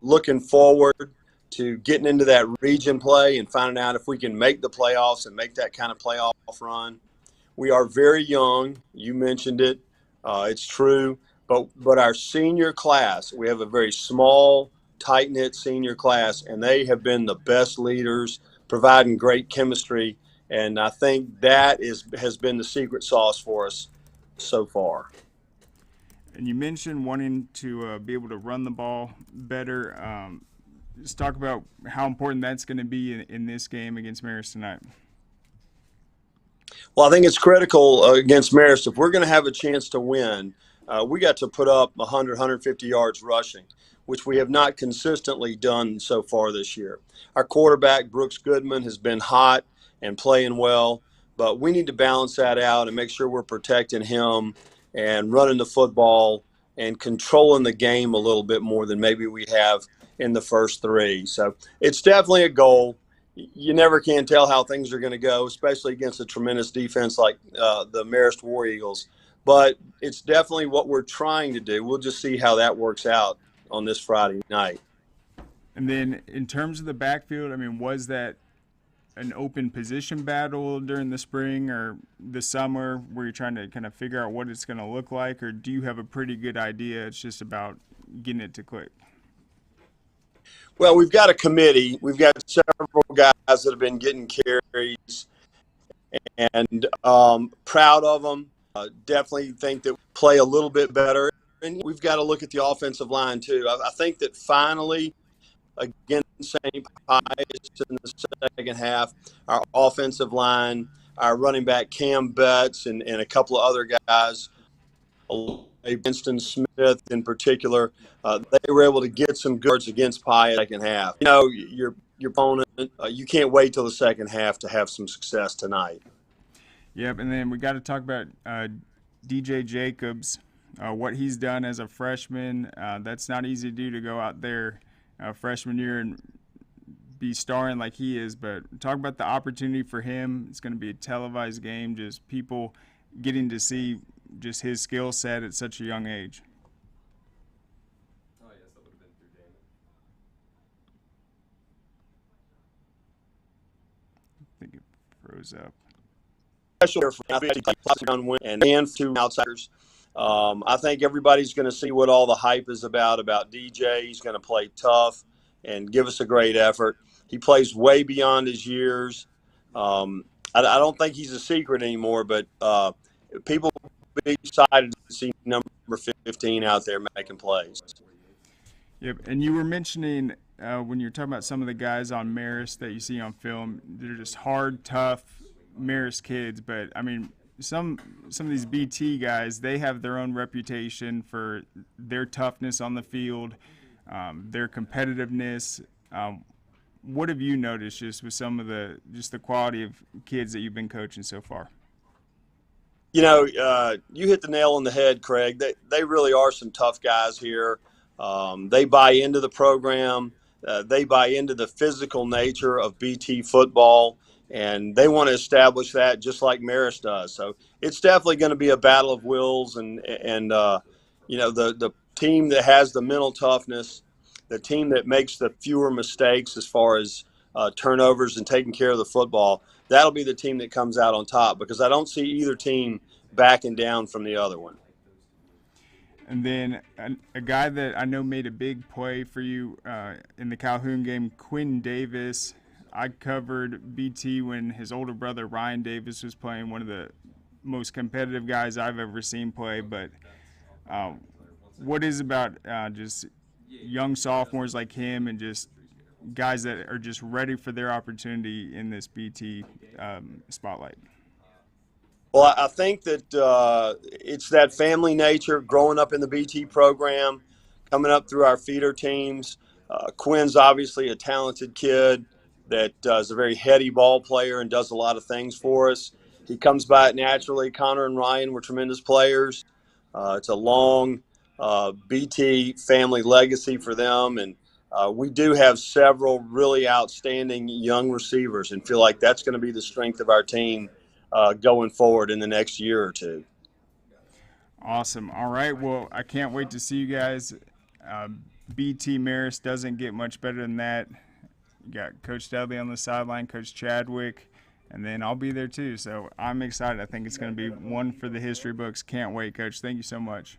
Looking forward to getting into that region play and finding out if we can make the playoffs and make that kind of playoff run. We are very young. You mentioned it. It's true. But our senior class, we have a very small, tight-knit senior class, and they have been the best leaders, providing great chemistry. And I think that has been the secret sauce for us so far. And you mentioned wanting to be able to run the ball better. Just talk about how important that's going to be in this game against Marist tonight. Well, I think it's critical against Marist. If we're going to have a chance to win, we got to put up 100, 150 yards rushing, which we have not consistently done so far this year. Our quarterback, Brooks Goodman, has been hot and playing well, but we need to balance that out and make sure we're protecting him and running the football and controlling the game a little bit more than maybe we have in the first 3. So it's definitely a goal. You never can tell how things are going to go, especially against a tremendous defense like the Marist War Eagles. But it's definitely what we're trying to do. We'll just see how that works out on this Friday night. And then in terms of the backfield, I mean, was that an open position battle during the spring or the summer where you're trying to kind of figure out what it's going to look like, or do you have a pretty good idea? It's just about getting it to click. Well, we've got a committee. We've got several guys that have been getting carries, and proud of them. Definitely think that we play a little bit better. And we've got to look at the offensive line, too. I think that finally, against St. Pius in the second half, our offensive line, our running back Cam Betts and a couple of other guys, Winston Smith in particular, they were able to get some good yards against Pius in the second half. You know, your opponent, you can't wait till the second half to have some success tonight. Yep, and then we got to talk about DJ Jacobs, what he's done as a freshman. That's not easy to do, to go out there freshman year and be starring like he is, but talk about the opportunity for him. It's going to be a televised game, just people getting to see just his skill set at such a young age. I think it froze up. Special for and two outsiders. I think everybody's going to see what all the hype is about DJ. He's going to play tough and give us a great effort. He plays way beyond his years. I don't think he's a secret anymore, but people will be excited to see number 15 out there making plays. Yep, and you were mentioning when you're talking about some of the guys on Marist that you see on film, they're just hard, tough Marist kids. But, I mean, some of these BT guys, they have their own reputation for their toughness on the field, their competitiveness. What have you noticed just with some of the quality of kids that you've been coaching so far? You know, you hit the nail on the head, Craig. They really are some tough guys here. They buy into the program. They buy into the physical nature of BT football, and they want to establish that just like Marist does. So it's definitely going to be a battle of wills, and you know, the team that has the mental toughness, the team that makes the fewer mistakes as far as turnovers and taking care of the football, that'll be the team that comes out on top, because I don't see either team backing down from the other one. And then a guy that I know made a big play for you in the Calhoun game, Quinn Davis. I covered BT when his older brother Ryan Davis was playing, one of the most competitive guys I've ever seen play. But what is about just young sophomores like him and just guys that are just ready for their opportunity in this BT spotlight? Well, I think that it's that family nature, growing up in the BT program, coming up through our feeder teams. Quinn's obviously a talented kid that is a very heady ball player and does a lot of things for us. He comes by it naturally. Connor and Ryan were tremendous players. It's a long BT family legacy for them, and we do have several really outstanding young receivers and feel like that's going to be the strength of our team going forward in the next year or two. Awesome. All right. Well, I can't wait to see you guys. BT Marist doesn't get much better than that. You got Coach Dudley on the sideline, Coach Chadwick, and then I'll be there too. So I'm excited. I think it's going to be one for the history books. Can't wait, Coach. Thank you so much.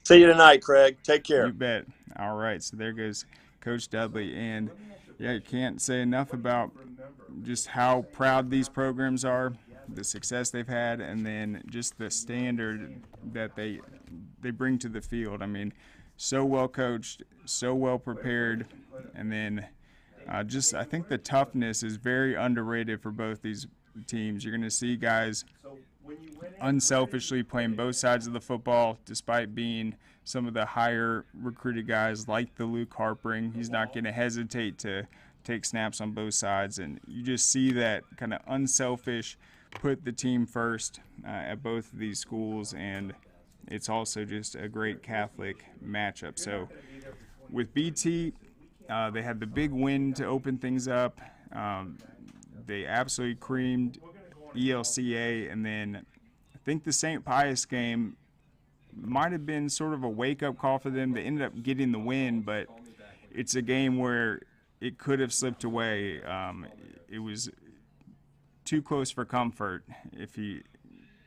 See you tonight, Craig. Take care. You bet. All right. So there goes Coach Dudley. And, yeah, you can't say enough about just how proud these programs are, the success they've had, and then just the standard that they bring to the field. I mean, so well coached, so well prepared, and then just I think the toughness is very underrated for both these teams. You're going to see guys unselfishly playing both sides of the football, despite being some of the higher recruited guys like the Luke Harpering. He's not going to hesitate to take snaps on both sides, and you just see that kind of unselfish, put the team first at both of these schools, and it's also just a great Catholic matchup. So with BT, they had the big win to open things up. They absolutely creamed ELCA, and then I think the St. Pius game might have been sort of a wake-up call for them. They ended up getting the win, but it's a game where it could have slipped away. It was too close for comfort,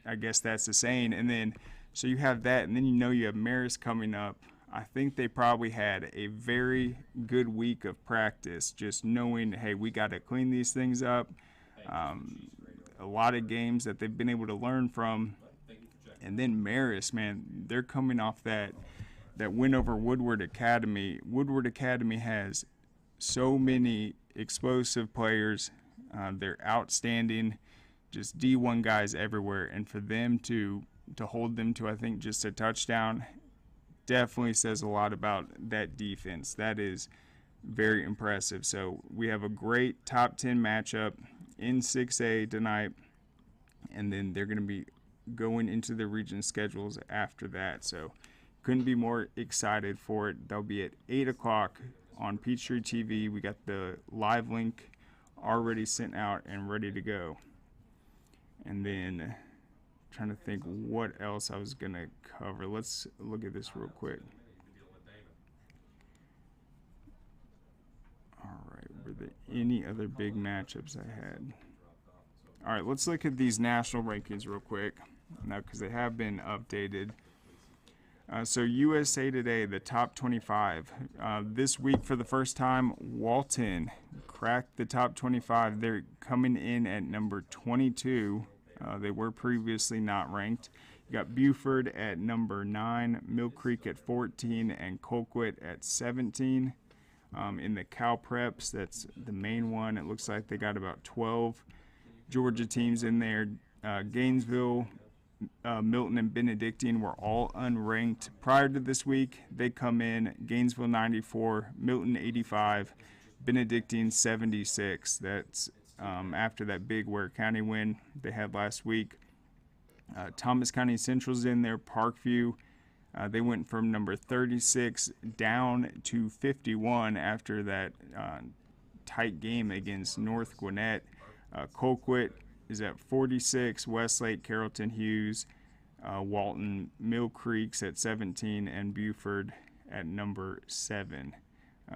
I guess that's the saying. And then, so you have that, and then you have Marist coming up. I think they probably had a very good week of practice, just knowing, hey, we got to clean these things up. A lot of games that they've been able to learn from. And then Marist, man, they're coming off that win over Woodward Academy. Woodward Academy has so many explosive players. They're outstanding, just D1 guys everywhere. And for them to hold them to, I think, just a touchdown definitely says a lot about that defense. That is very impressive. So we have a great top 10 matchup in 6A tonight. And then they're going to be going into the region schedules after that. So couldn't be more excited for it. They'll be at 8 o'clock on Peachtree TV. We got the live link already sent out and ready to go. And then trying to think what else I was going to cover. Let's look at this real quick. All right, were there any other big matchups I had? All right, let's look at these national rankings real quick now, because they have been updated. So USA Today, the top 25. This week, for the first time, Walton cracked the top 25. They're coming in at number 22. They were previously not ranked. You got Buford at number 9, Mill Creek at 14, and Colquitt at 17. In the Cal Preps, that's the main one. It looks like they got about 12 Georgia teams in there. Gainesville, Milton, and Benedictine were all unranked prior to this week. They come in Gainesville 94, Milton 85, Benedictine 76. That's after that big Ware County win they had last week. Thomas County Central's in there. Parkview, they went from number 36 down to 51 after that tight game against North Gwinnett. Colquitt is at 46, Westlake, Carrollton, Hughes, Walton, Mill Creek's at 17, and Buford at number 7.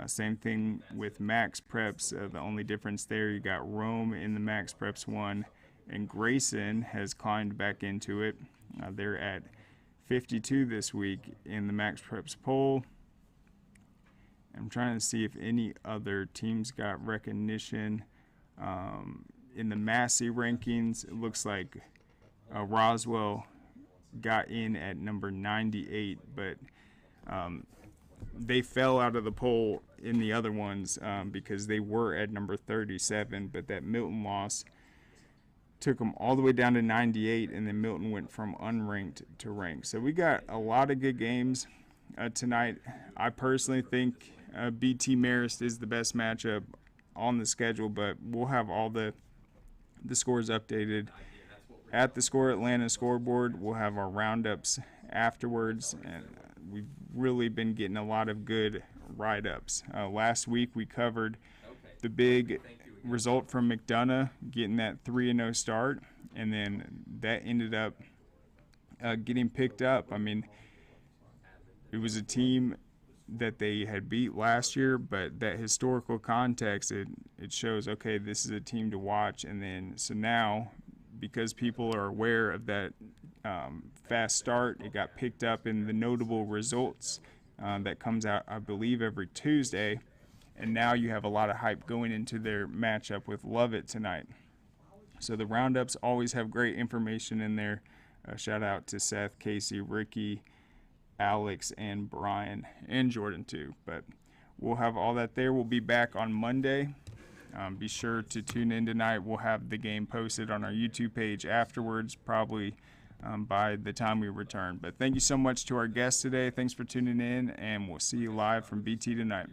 Same thing with Max Preps. The only difference there, you got Rome in the Max Preps 1, and Grayson has climbed back into it. They're at 52 this week in the Max Preps poll. I'm trying to see if any other teams got recognition. In the Massey rankings, it looks like Roswell got in at number 98, but they fell out of the poll in the other ones because they were at number 37, but that Milton loss took them all the way down to 98, and then Milton went from unranked to ranked. So we got a lot of good games tonight. I personally think BT Marist is the best matchup on the schedule, but we'll have all the scores updated at the Score Atlanta scoreboard. We'll have our roundups afterwards, and we've really been getting a lot of good write-ups. Last week we covered the big result from McDonough getting that 3-0 start, and then that ended up getting picked up. I mean, it was a team that they had beat last year, but that historical context, it shows, okay, this is a team to watch. And then so now, because people are aware of that fast start, it got picked up in the notable results that comes out, I believe, every Tuesday. And now you have a lot of hype going into their matchup with Lovett tonight. So the roundups always have great information in there. Shout out to Seth, Casey, Ricky, Alex, and Brian, and Jordan too. But we'll have all that there. We'll be back on Monday. Be sure to tune in tonight. We'll have the game posted on our YouTube page afterwards, probably by the time we return. But thank you so much to our guests today. Thanks for tuning in, and we'll see you live from BT tonight.